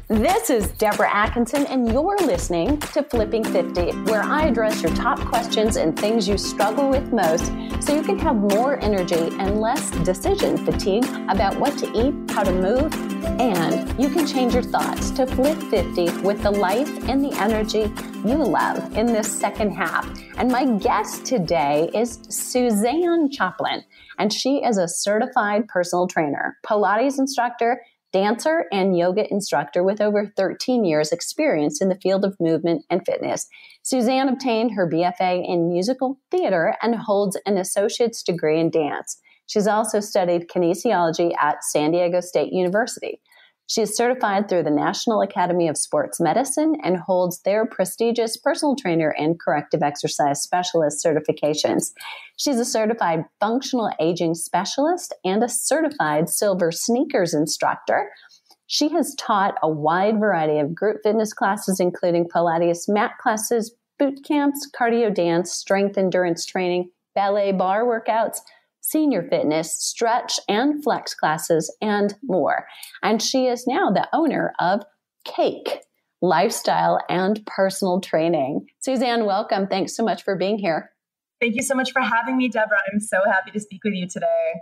This is Deborah Atkinson, and you're listening to Flipping 50, where I address your top questions and things you struggle with most so you can have more energy and less decision fatigue about what to eat, how to move, and you can change your thoughts to Flip 50 with the life and the energy you love in this second half. And my guest today is Suzanne Choplin, and she is a certified personal trainer, Pilates instructor, dancer, and yoga instructor with over 13 years experience in the field of movement and fitness. Suzanne obtained her BFA in musical theater and holds an associate's degree in dance. She's also studied kinesiology at San Diego State University. She is certified through the National Academy of Sports Medicine and holds their prestigious personal trainer and corrective exercise specialist certifications. She's a certified functional aging specialist and a certified silver sneakers instructor. She has taught a wide variety of group fitness classes, including Pilates mat classes, boot camps, cardio dance, strength endurance training, ballet bar workouts, senior fitness, stretch and flex classes, and more. And she is now the owner of C.A.K.E, Lifestyle and Personal Training. Suzanne, welcome. Thanks so much for being here. Thank you so much for having me, Deborah. I'm so happy to speak with you today.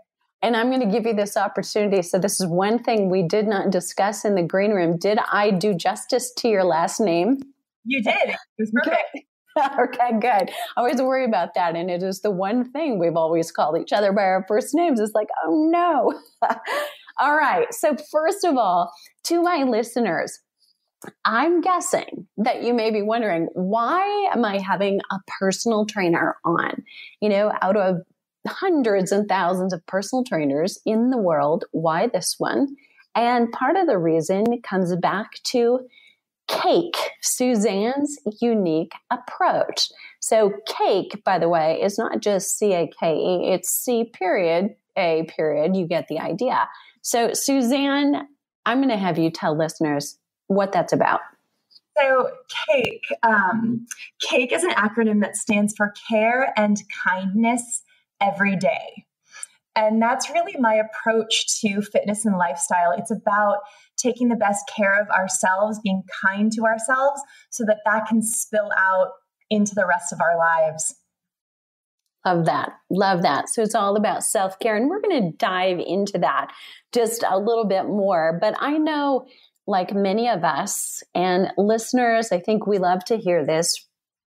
And I'm going to give you this opportunity. So this is one thing we did not discuss in the green room. Did I do justice to your last name? You did. It was perfect. Okay, good. I always worry about that. And it is the one thing we've always called each other by our first names. It's like, oh no. All right. So first of all, to my listeners, I'm guessing that you may be wondering, why am I having a personal trainer on? You know, out of hundreds and thousands of personal trainers in the world, why this one? And part of the reason comes back to C.A.K.E, Suzanne's unique approach. So C.A.K.E, by the way, is not just C.A.K.E, it's C.A. You get the idea. So Suzanne, I'm going to have you tell listeners what that's about. So C.A.K.E is an acronym that stands for Care and Kindness Every Day. And that's really my approach to fitness and lifestyle. It's about taking the best care of ourselves, being kind to ourselves, so that that can spill out into the rest of our lives. Love that. Love that. So it's all about self-care. And we're going to dive into that just a little bit more. But I know, like many of us and listeners, I think we love to hear this,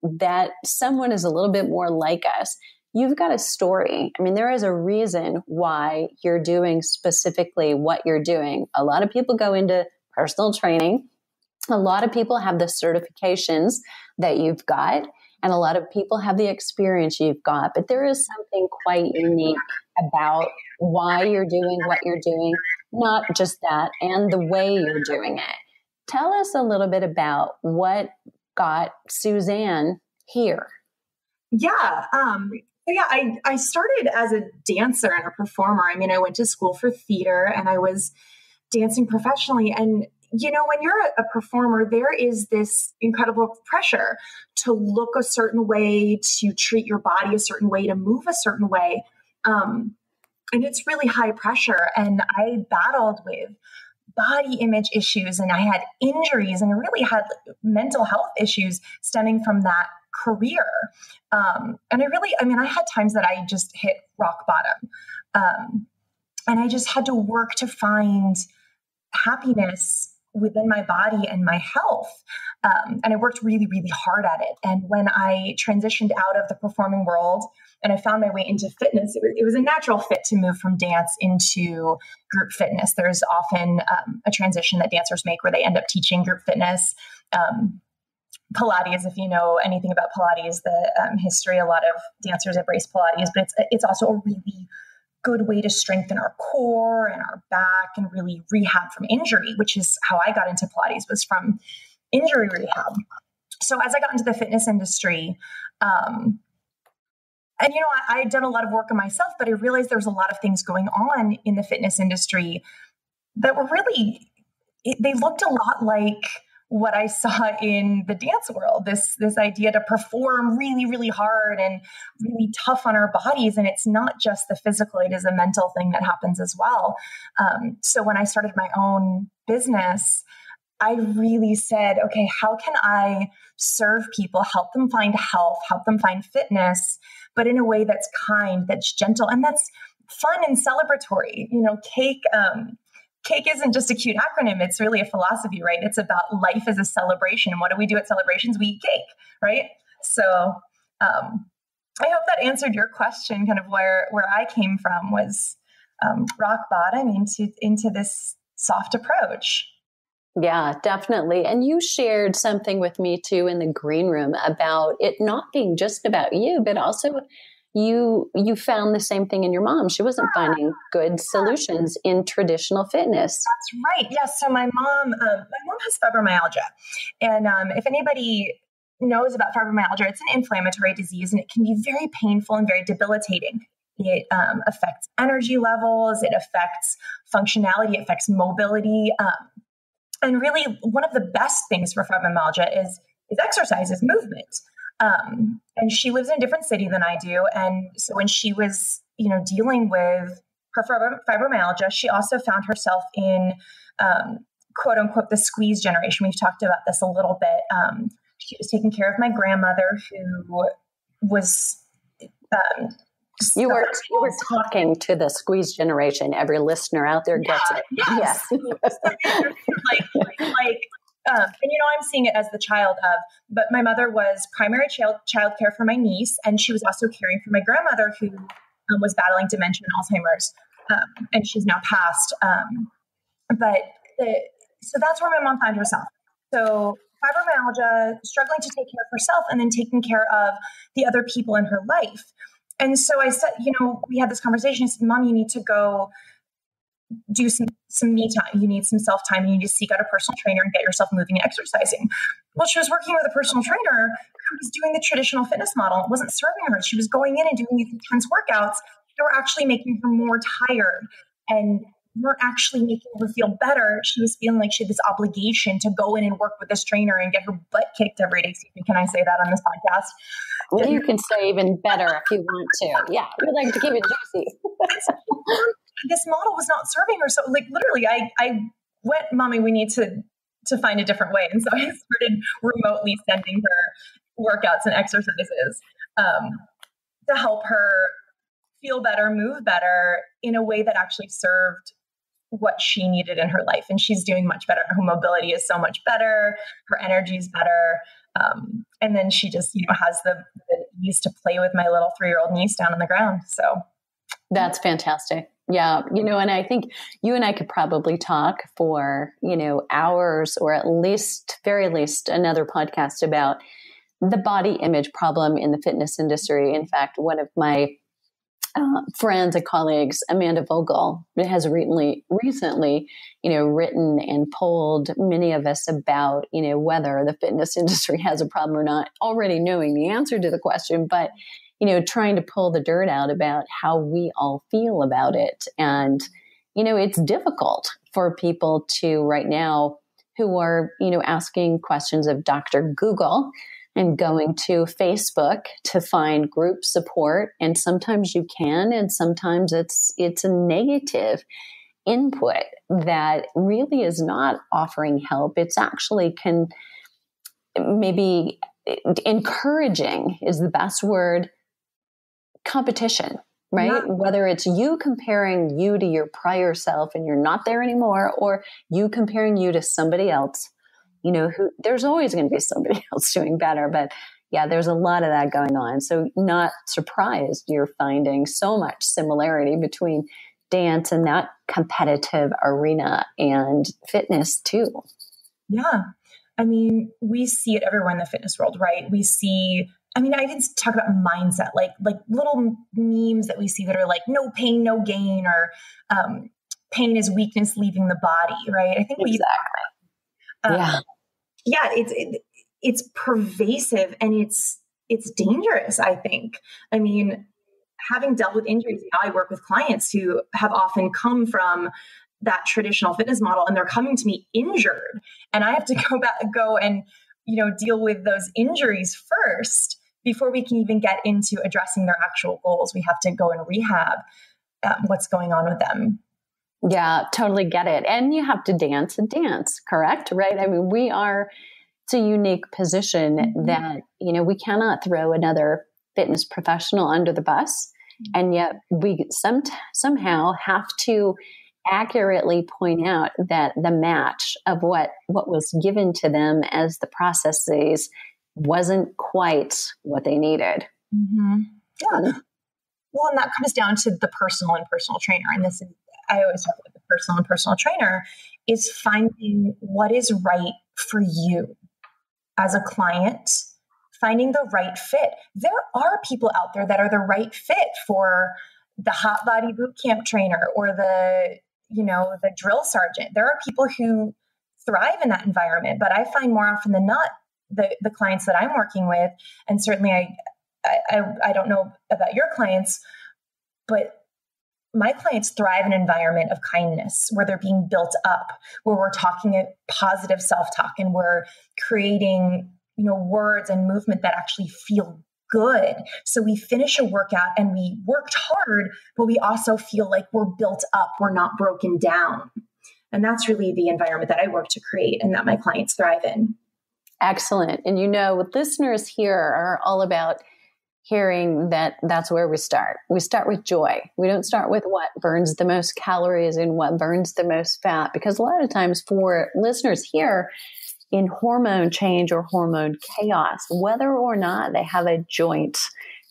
that someone is a little bit more like us. You've got a story. I mean, there is a reason why you're doing specifically what you're doing. A lot of people go into personal training. A lot of people have the certifications that you've got, and a lot of people have the experience you've got. But there is something quite unique about why you're doing what you're doing, not just that, and the way you're doing it. Tell us a little bit about what got Suzanne here. Yeah. I started as a dancer and a performer. I mean, I went to school for theater and I was dancing professionally. And, you know, when you're a performer, there is this incredible pressure to look a certain way, to treat your body a certain way, to move a certain way. And it's really high pressure. And I battled with body image issues and I had injuries and I really had mental health issues stemming from that career. And I had times that I just hit rock bottom. And I just had to work to find happiness within my body and my health. And I worked really, really hard at it. And when I transitioned out of the performing world and I found my way into fitness, it was a natural fit to move from dance into group fitness. There's often a transition that dancers make where they end up teaching group fitness. Pilates, if you know anything about Pilates, the history, a lot of dancers embrace Pilates, but it's also a really good way to strengthen our core and our back and really rehab from injury, which is how I got into Pilates, was from injury rehab. So as I got into the fitness industry, and, you know, I had done a lot of work on myself, but I realized there was a lot of things going on in the fitness industry that were really, they looked a lot like what I saw in the dance world, this idea to perform really, really hard and really tough on our bodies. And it's not just the physical, it is a mental thing that happens as well. So when I started my own business, I really said, okay, how can I serve people, help them find health, help them find fitness, but in a way that's kind, that's gentle, and that's fun and celebratory. C.A.K.E isn't just a cute acronym. It's really a philosophy, right? It's about life as a celebration. And what do we do at celebrations? We eat cake, right? So I hope that answered your question, kind of where I came from was rock bottom into this soft approach. Yeah, definitely. And you shared something with me too in the green room about it not being just about you, but also you found the same thing in your mom. She wasn't finding good solutions in traditional fitness. That's right. Yes. So my mom has fibromyalgia, and if anybody knows about fibromyalgia, it's an inflammatory disease, and it can be very painful and very debilitating. It affects energy levels, it affects functionality, it affects mobility. And really, one of the best things for fibromyalgia is exercise, is movement. And she lives in a different city than I do. And so when she was, dealing with her fibromyalgia, she also found herself in, quote unquote, the squeeze generation. We've talked about this a little bit. She was taking care of my grandmother, who was... You were talking to the squeeze generation. Every listener out there gets it. Yes. And I'm seeing it as the child of, but my mother was primary child care for my niece, and she was also caring for my grandmother, who was battling dementia and Alzheimer's, and she's now passed. So that's where my mom found herself. So fibromyalgia, struggling to take care of herself, and then taking care of the other people in her life. And so I said, we had this conversation. I said, Mom, you need to go do some me time. You need some self-time. You need to seek out a personal trainer and get yourself moving and exercising. Well, she was working with a personal trainer who was doing the traditional fitness model. It wasn't serving her. She was going in and doing these intense workouts that were actually making her more tired and weren't actually making her feel better. She was feeling like she had this obligation to go in and work with this trainer and get her butt kicked every day. Can I say that on this podcast? Well, you can say even better if you want to. Yeah, we like to keep it juicy. This model was not serving her. So literally I went, Mommy, we need to find a different way. And so I started remotely sending her workouts and exercises to help her feel better, move better in a way that actually served what she needed in her life. And she's doing much better. Her mobility is so much better. Her energy is better. And then she just, has the ease to play with my little 3-year-old niece down on the ground. So that's fantastic. Yeah. And I think you and I could probably talk for, hours, or at least, very least, another podcast about the body image problem in the fitness industry. In fact, one of my friends and colleagues, Amanda Vogel, has recently, written and polled many of us about, whether the fitness industry has a problem or not, already knowing the answer to the question, but, trying to pull the dirt out about how we all feel about it. And, it's difficult for people to right now who are, asking questions of Dr. Google and going to Facebook to find group support. And sometimes you can, and sometimes it's a negative input that really is not offering help. It's actually maybe encouraging is the best word, competition, right? Yeah. Whether it's you comparing you to your prior self and you're not there anymore, or you comparing you to somebody else. There's always going to be somebody else doing better, but yeah, there's a lot of that going on. So not surprised you're finding so much similarity between dance and that competitive arena and fitness too. Yeah. I mean, we see it everywhere in the fitness world, right? I even talk about mindset, like little memes that we see that are like, no pain, no gain, or pain is weakness leaving the body, right? I think exactly. It's pervasive and it's dangerous, I think. I mean, having dealt with injuries, now I work with clients who have often come from that traditional fitness model, and they're coming to me injured, and I have to go and deal with those injuries first before we can even get into addressing their actual goals. We have to go and rehab what's going on with them. Yeah, totally get it. And you have to dance and dance, correct? Right? I mean, it's a unique position that, we cannot throw another fitness professional under the bus. And yet we somehow have to accurately point out that the match of what was given to them as the processes wasn't quite what they needed. Mm-hmm. Yeah. Well, and that comes down to the personal and personal trainer. And this is, I always talk about the personal and personal trainer is finding what is right for you as a client, finding the right fit. There are people out there that are the right fit for the hot body boot camp trainer or the drill sergeant. There are people who thrive in that environment, but I find more often than not the clients that I'm working with, and certainly I don't know about your clients, but my clients thrive in an environment of kindness where they're being built up, where we're talking a positive self-talk and we're creating, words and movement that actually feel good. So we finish a workout and we worked hard, but we also feel like we're built up. We're not broken down. And that's really the environment that I work to create and that my clients thrive in. Excellent. And listeners here are all about hearing that that's where we start. We start with joy. We don't start with what burns the most calories and what burns the most fat, because a lot of times for listeners here in hormone change or hormone chaos, whether or not they have a joint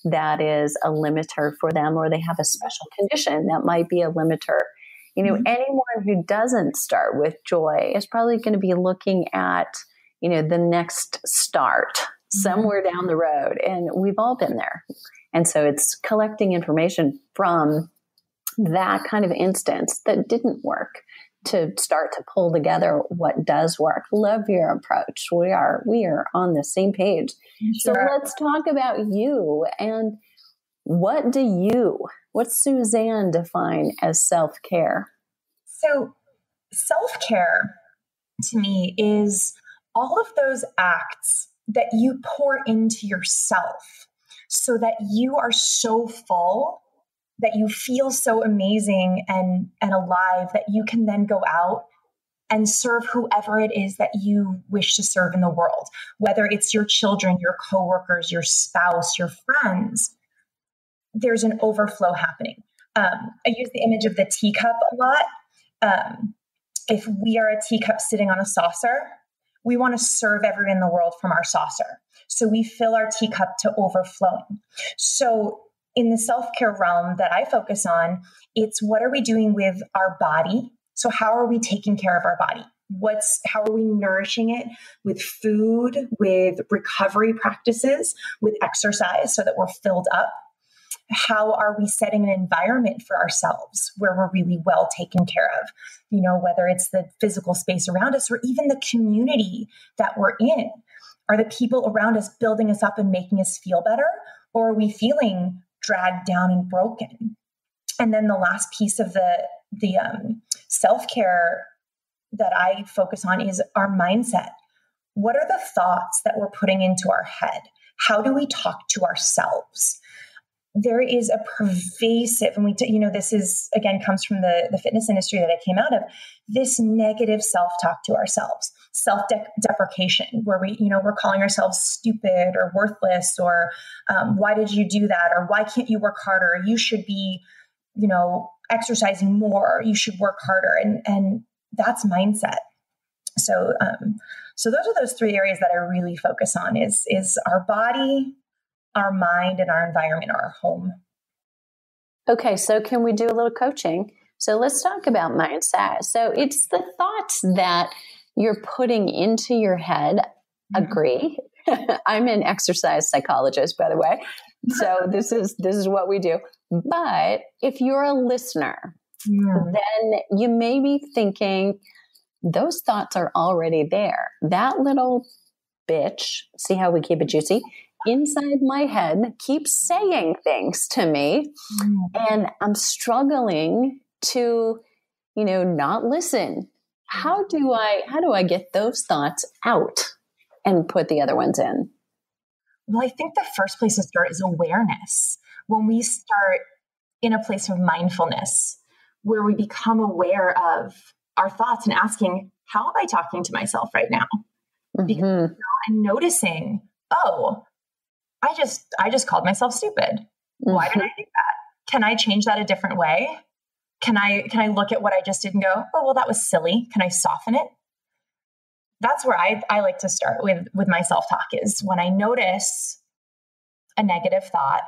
that is a limiter for them, or they have a special condition that might be a limiter, anyone who doesn't start with joy is probably going to be looking at, the next start somewhere down the road. And we've all been there. And so it's collecting information from that kind of instance that didn't work to start to pull together what does work. Love your approach. We are on the same page. Sure. So let's talk about you and what's Suzanne define as self-care? So self-care to me is all of those acts that you pour into yourself so that you are so full, that you feel so amazing and alive that you can then go out and serve whoever it is that you wish to serve in the world, whether it's your children, your coworkers, your spouse, your friends. There's an overflow happening. I use the image of the teacup a lot. If we are a teacup sitting on a saucer, we want to serve everyone in the world from our saucer. So we fill our teacup to overflowing. So in the self-care realm that I focus on, it's what are we doing with our body? So how are we taking care of our body? How are we nourishing it with food, with recovery practices, with exercise so that we're filled up? How are we setting an environment for ourselves where we're really well taken care of? Whether it's the physical space around us or even the community that we're in. Are the people around us building us up and making us feel better? Or are we feeling dragged down and broken? And then the last piece of the self-care that I focus on is our mindset. What are the thoughts that we're putting into our head? How do we talk to ourselves? There is a pervasive, and this is, again, comes from the fitness industry that I came out of, this negative self-talk to ourselves, self-deprecation, where we're calling ourselves stupid or worthless, or why did you do that? Or why can't you work harder? You should be, exercising more. You should work harder. And that's mindset. So those are those three areas that I really focus on is our body, our mind, and our environment, our home. Okay, so can we do a little coaching? So let's talk about mindset. So it's the thoughts that you're putting into your head. Mm-hmm. Agree. I'm an exercise psychologist, by the way. So this is what we do. But if you're a listener, then you may be thinking those thoughts are already there. That little bitch, see how we keep it juicy, inside my head keeps saying things to me, and I'm struggling to, not listen. How do I get those thoughts out and put the other ones in? Well, I think the first place to start is awareness. When we start in a place of mindfulness, where we become aware of our thoughts and asking, how am I talking to myself right now? Because I'm noticing, oh, I just called myself stupid. Why did I do that? Can I change that a different way? Can I look at what I just did and go, oh, well, that was silly. Can I soften it? That's where I like to start with my self-talk, is when I notice a negative thought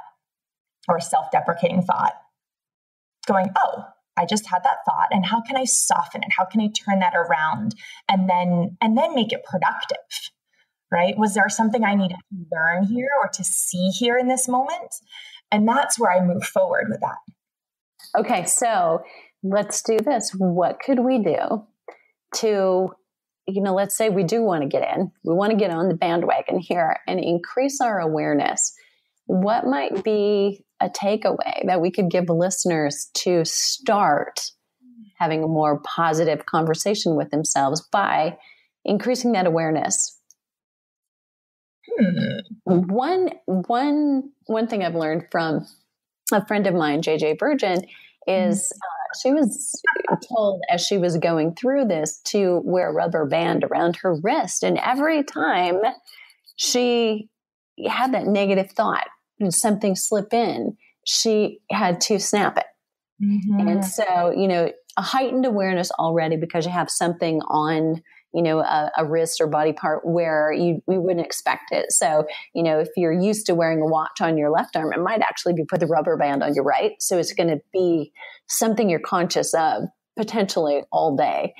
or a self-deprecating thought, going, oh, I just had that thought, and how can I soften it? How can I turn that around and then make it productive? Right? Was there something I needed to learn here or to see here in this moment? And that's where I move forward with that. Okay, so let's do this. What could we do to, let's say we do want to get in, we want to get on the bandwagon here and increase our awareness. What might be a takeaway that we could give listeners to start having a more positive conversation with themselves by increasing that awareness? One thing I've learned from a friend of mine, JJ Virgin, is she was told as she was going through this to wear a rubber band around her wrist. And every time she had that negative thought and something slip in, she had to snap it. And so, a heightened awareness already because you have something on a wrist or body part where we wouldn't expect it. So, if you're used to wearing a watch on your left arm, it might actually be put the rubber band on your right. So it's going to be something you're conscious of potentially all day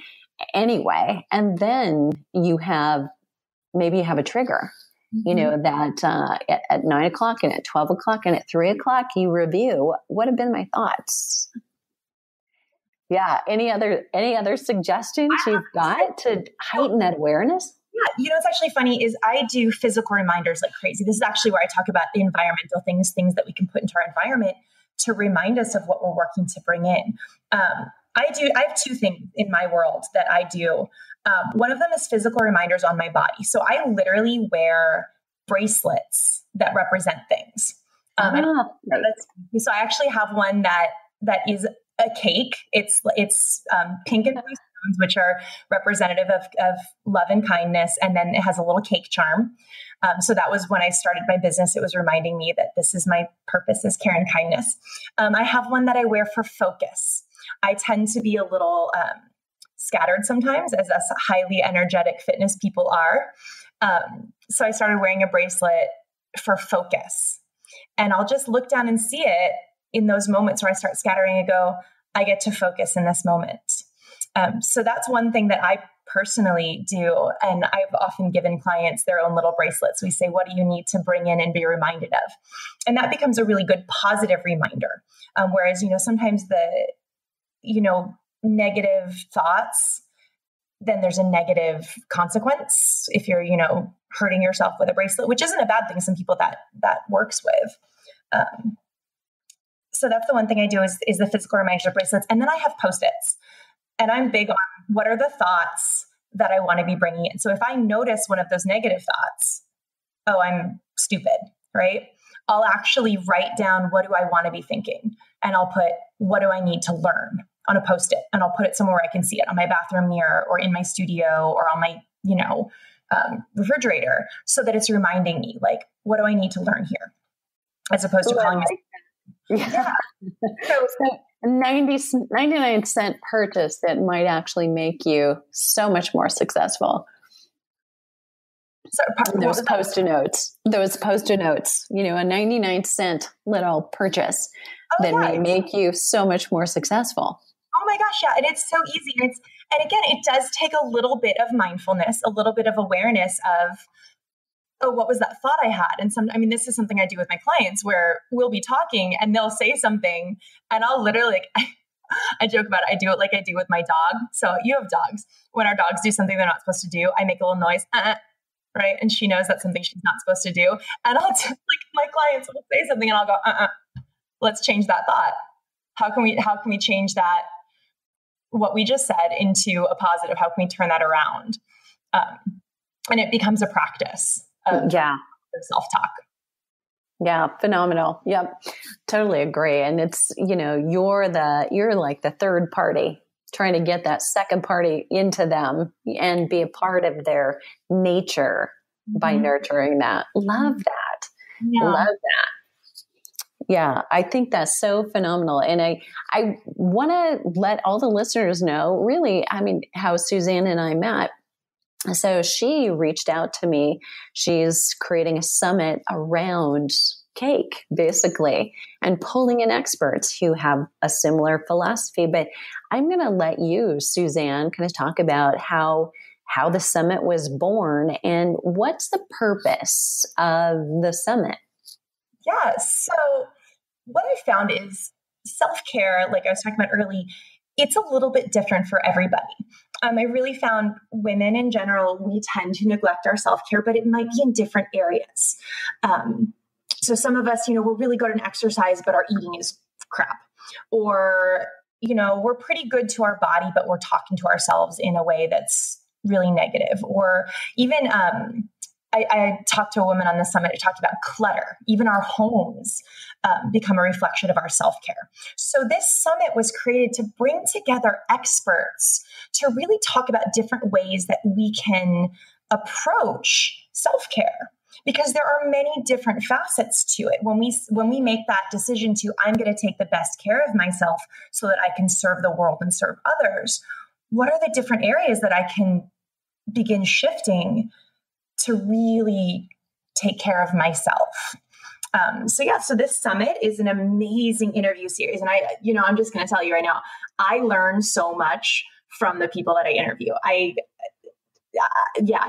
anyway. And then maybe you have a trigger, that at 9 o'clock and at 12 o'clock and at 3 o'clock, you review what have been my thoughts. Yeah. Any other suggestions you've got to heighten that awareness? Yeah. What's actually funny is I do physical reminders like crazy. This is actually where I talk about the environmental things that we can put into our environment to remind us of what we're working to bring in. I have two things in my world that I do. One of them is physical reminders on my body. So I literally wear bracelets that represent things. So I actually have one that is a cake. It's pink and blue stones, which are representative of love and kindness. And then it has a little cake charm. So that was when I started my business. It was reminding me that this is my purpose, is care and kindness. I have one that I wear for focus. I tend to be a little scattered sometimes, as us highly energetic fitness people are. So I started wearing a bracelet for focus. And I'll just look down and see it in those moments where I start scattering and go, I get to focus in this moment. So that's one thing that I personally do. And I've often given clients their own little bracelets. We say, what do you need to bring in and be reminded of? And that becomes a really good positive reminder. Whereas, sometimes the, negative thoughts, then there's a negative consequence if you're, hurting yourself with a bracelet, which isn't a bad thing. Some people that works with. So that's the one thing I do is the physical reminders of bracelets. And then I have Post-its, and I'm big on what are the thoughts that I want to be bringing in. So if I notice one of those negative thoughts, oh, I'm stupid, right? I'll actually write down, what do I want to be thinking? And I'll put, what do I need to learn on a Post-it? And I'll put it somewhere where I can see it, on my bathroom mirror or in my studio or on my, refrigerator, so that it's reminding me, like, what do I need to learn here? As opposed to calling myself. Yeah. So 99-cent purchase that might actually make you so much more successful. So those Post-it notes, a 99-cent little purchase may make you so much more successful. Oh my gosh. Yeah. And it's so easy. And again, it does take a little bit of mindfulness, a little bit of awareness of, oh, what was that thought I had? And this is something I do with my clients, where we'll be talking and they'll say something and I'll literally, I joke about it. I do it like I do with my dog. So you have dogs. When our dogs do something they're not supposed to do, I make a little noise, right? And she knows that's something she's not supposed to do. And I'll my clients will say something and I'll go, let's change that thought. How can we change that, what we just said, into a positive? How can we turn that around? And it becomes a practice of self-talk. Yeah. Phenomenal. Yep. Totally agree. And it's, you're like the third party trying to get that second party into them and be a part of their nature by nurturing that. Love that. Yeah. Love that. Yeah, I think that's so phenomenal. And I want to let all the listeners know, really, how Suzanne and I met. So she reached out to me. She's creating a summit around cake, basically, and pulling in experts who have a similar philosophy. But I'm going to let you, Suzanne, kind of talk about how the summit was born and what's the purpose of the summit. Yeah. So what I found is self-care, like I was talking about early, it's a little bit different for everybody. I really found women in general, we tend to neglect our self-care, but it might be in different areas. So some of us, we're really good at exercise, but our eating is crap. Or, we're pretty good to our body, but we're talking to ourselves in a way that's really negative. Or even, I talked to a woman on the summit who talked about clutter. Even our homes become a reflection of our self-care. So this summit was created to bring together experts to really talk about different ways that we can approach self-care. Because there are many different facets to it. When we make that decision to, I'm going to take the best care of myself so that I can serve the world and serve others, what are the different areas that I can begin shifting to really take care of myself? So this summit is an amazing interview series. And I'm just going to tell you right now, I learned so much from the people that I interview.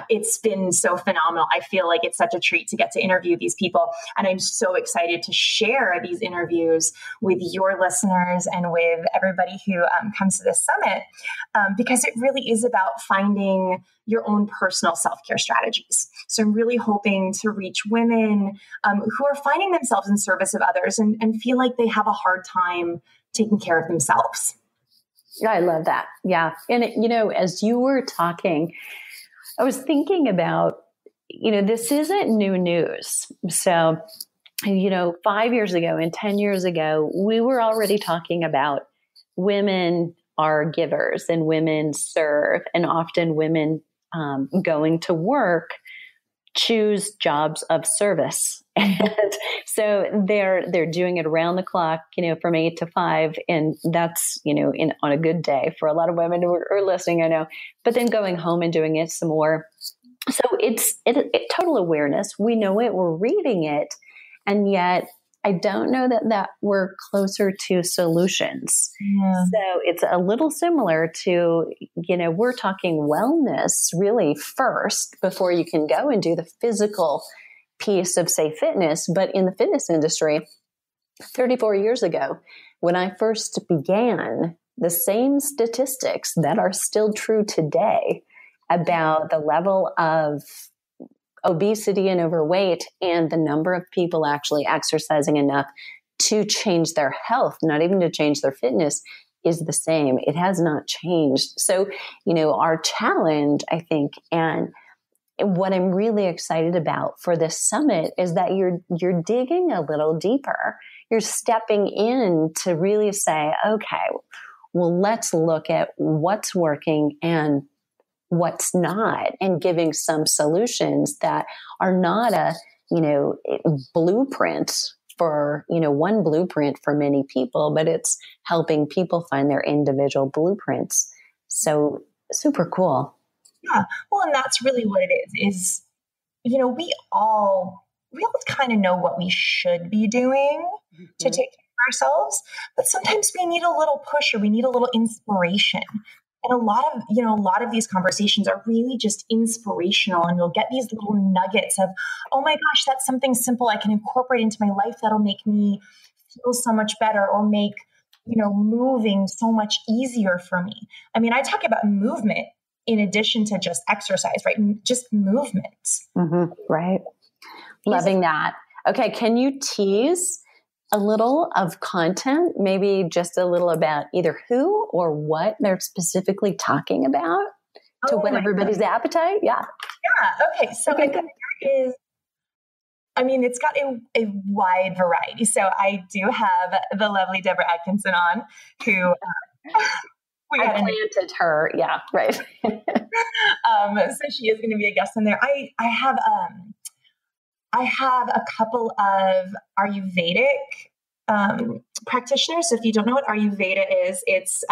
It's been so phenomenal. I feel like it's such a treat to get to interview these people. And I'm so excited to share these interviews with your listeners and with everybody who comes to this summit, because it really is about finding your own personal self-care strategies. So I'm really hoping to reach women who are finding themselves in service of others and feel like they have a hard time taking care of themselves. I love that. Yeah. And, as you were talking, I was thinking about, this isn't new news. So, 5 years ago and 10 years ago, we were already talking about women are givers and women serve, and often women going to work choose jobs of service. And so they're doing it around the clock, from 8 to 5. And that's, on a good day for a lot of women who are listening, I know, but then going home and doing it some more. So it's total awareness. We know it, we're reading it. And yet I don't know that we're closer to solutions. Yeah. So it's a little similar to, we're talking wellness really first before you can go and do the physical piece of, say, fitness. But in the fitness industry, 34 years ago, when I first began, the same statistics that are still true today about the level of obesity and overweight and the number of people actually exercising enough to change their health, not even to change their fitness, is the same. It has not changed. So, our challenge, I think, and what I'm really excited about for this summit is that you're digging a little deeper. You're stepping in to really say, okay, well, let's look at what's working and what's not, and giving some solutions that are not a, blueprint for, one blueprint for many people, but it's helping people find their individual blueprints. So super cool. Yeah. Well, and that's really what it is, we all kind of know what we should be doing to take care of ourselves, but sometimes we need a little push or we need a little inspiration. And a lot of these conversations are really just inspirational, and you'll get these little nuggets of, oh my gosh, that's something simple I can incorporate into my life that'll make me feel so much better, or make, moving so much easier for me. I talk about movement in addition to just exercise, right? Just movement. Mm-hmm. Right. Loving that. Okay. Can you tease a little of content, maybe just a little about either who or what they're specifically talking about to whet everybody's appetite? Yeah. Yeah. Okay. So there is I mean, it's got a wide variety. So I do have the lovely Deborah Atkinson on, who I planted her. Yeah, right. So she is going to be a guest in there. I have a couple of Ayurvedic practitioners. So if you don't know what Ayurveda is, it's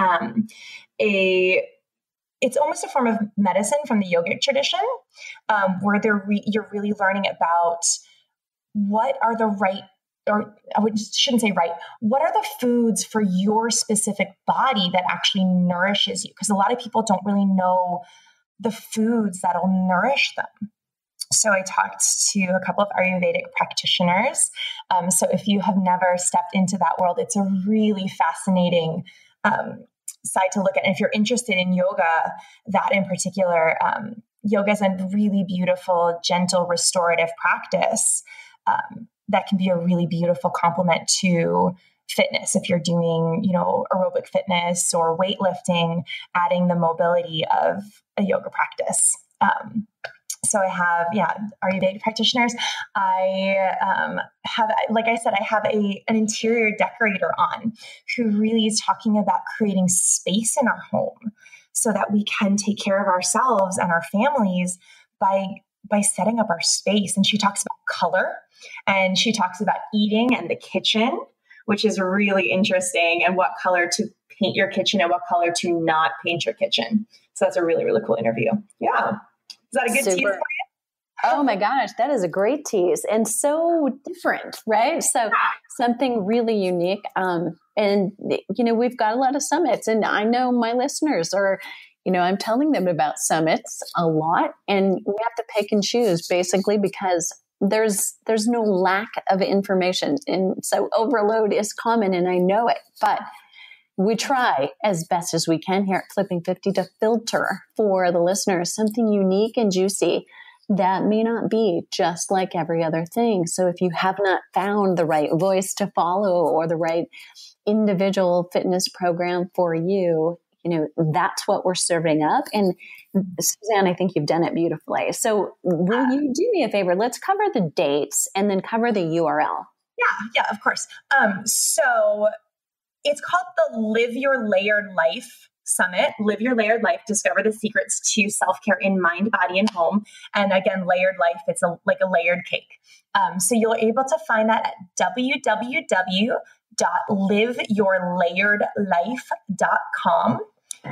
it's almost a form of medicine from the yogic tradition, where you're really learning about what are the right, or shouldn't say right, what are the foods for your specific body that actually nourishes you? Because a lot of people don't really know the foods that'll nourish them. So I talked to a couple of Ayurvedic practitioners. So if you have never stepped into that world, it's a really fascinating side to look at. And if you're interested in yoga, that in particular, yoga is a really beautiful, gentle, restorative practice that can be a really beautiful complement to fitness. If you're doing, aerobic fitness or weightlifting, adding the mobility of a yoga practice. So I have, Ayurvedic practitioners. I have, like I said, I have an interior decorator on who really is talking about creating space in our home so that we can take care of ourselves and our families by setting up our space. And she talks about color, and she talks about eating and the kitchen, which is really interesting, and what color to paint your kitchen and what color to not paint your kitchen. So that's a really, really cool interview. Yeah. Is that a good tease for you? Oh my gosh, that is a great tease and so different, right? So something really unique. And, we've got a lot of summits, and I know my listeners are, I'm telling them about summits a lot, and we have to pick and choose basically because there's no lack of information. And so overload is common, and I know it, but we try as best as we can here at Flipping 50 to filter for the listeners something unique and juicy that may not be just like every other thing. So if you have not found the right voice to follow or the right individual fitness program for you, that's what we're serving up. And Suzanne, I think you've done it beautifully. So will you do me a favor? Let's cover the dates and then cover the URL. Yeah, of course. So it's called the Live Your Layered Life Summit. Live Your Layered Life, discover the secrets to self-care in mind, body, and home. And again, layered life, it's like a layered cake. So you'll able to find that at www.liveyourlayeredlife.com.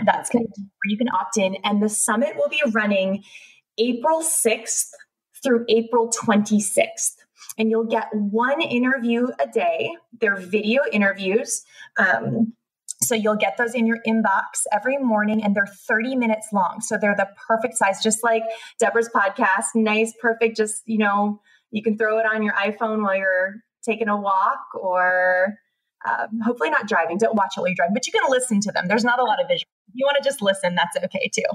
That's where you can opt in. And the summit will be running April 6th through April 26th. And you'll get one interview a day. They're video interviews. So you'll get those in your inbox every morning, and they're 30 minutes long. So they're the perfect size, just like Deborah's podcast. Nice, perfect. Just, you can throw it on your iPhone while you're taking a walk, or hopefully not driving. Don't watch it while you're driving, but you can listen to them. There's not a lot of visual. If you want to just listen, that's okay too.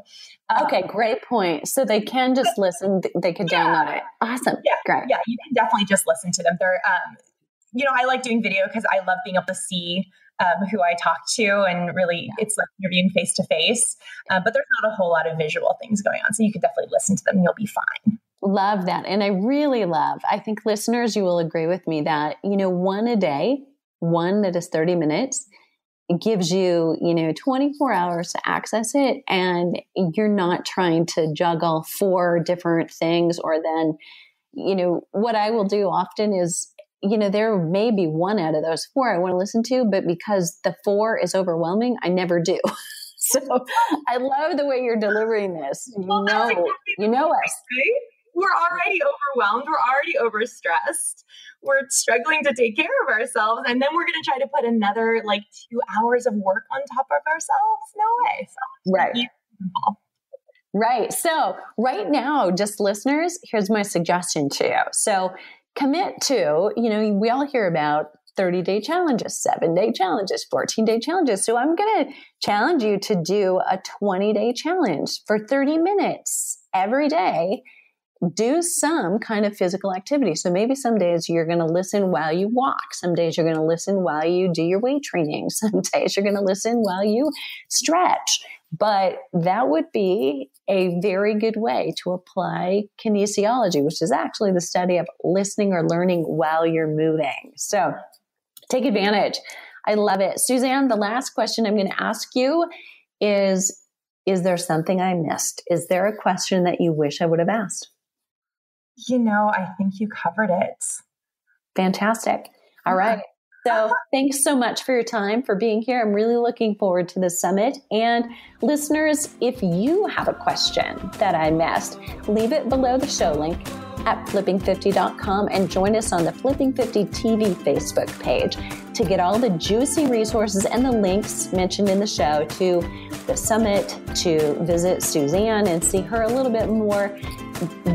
Okay, great point. So they can just listen. They could download it. Awesome. Yeah, great. Yeah, you can definitely just listen to them. They're, I like doing video because I love being able to see who I talk to, and really it's like interviewing face to face, but there's not a whole lot of visual things going on. So you could definitely listen to them and you'll be fine. Love that. And I really I think listeners, you will agree with me that, one a day, one that is 30 minutes, it gives you, 24 hours to access it. And you're not trying to juggle 4 different things, or then, what I will do often is, there may be one out of those 4 I want to listen to, but because the 4 is overwhelming, I never do. So I love the way you're delivering this. You know us. Right? We're already overwhelmed. We're already overstressed. We're struggling to take care of ourselves. And then we're going to try to put another 2 hours of work on top of ourselves. No way. So, right. Right. So right now, just listeners, here's my suggestion to you. So commit to, we all hear about 30-day challenges, 7-day challenges, 14-day challenges. So I'm going to challenge you to do a 20-day challenge for 30 minutes every day. Do some kind of physical activity. So maybe some days you're going to listen while you walk. Some days you're going to listen while you do your weight training. Some days you're going to listen while you stretch. But that would be a very good way to apply kinesiology, which is actually the study of listening or learning while you're moving. So take advantage. I love it. Suzanne, the last question I'm going to ask you is there something I missed? Is there a question that you wish I would have asked? I think you covered it. Fantastic. All right. So thanks so much for your time, for being here. I'm really looking forward to the summit. And listeners, if you have a question that I missed, leave it below the show link at flipping50.com and join us on the Flipping 50 TV Facebook page to get all the juicy resources and the links mentioned in the show to the summit, to visit Suzanne and see her a little bit more.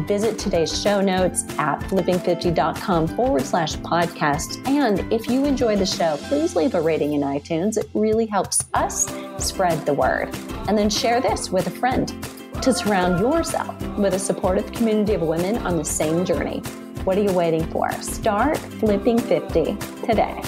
Visit today's show notes at flipping50.com/podcast. And if you enjoy the show, please leave a rating in iTunes. It really helps us spread the word. And then share this with a friend to surround yourself with a supportive community of women on the same journey. What are you waiting for? Start Flipping 50 today.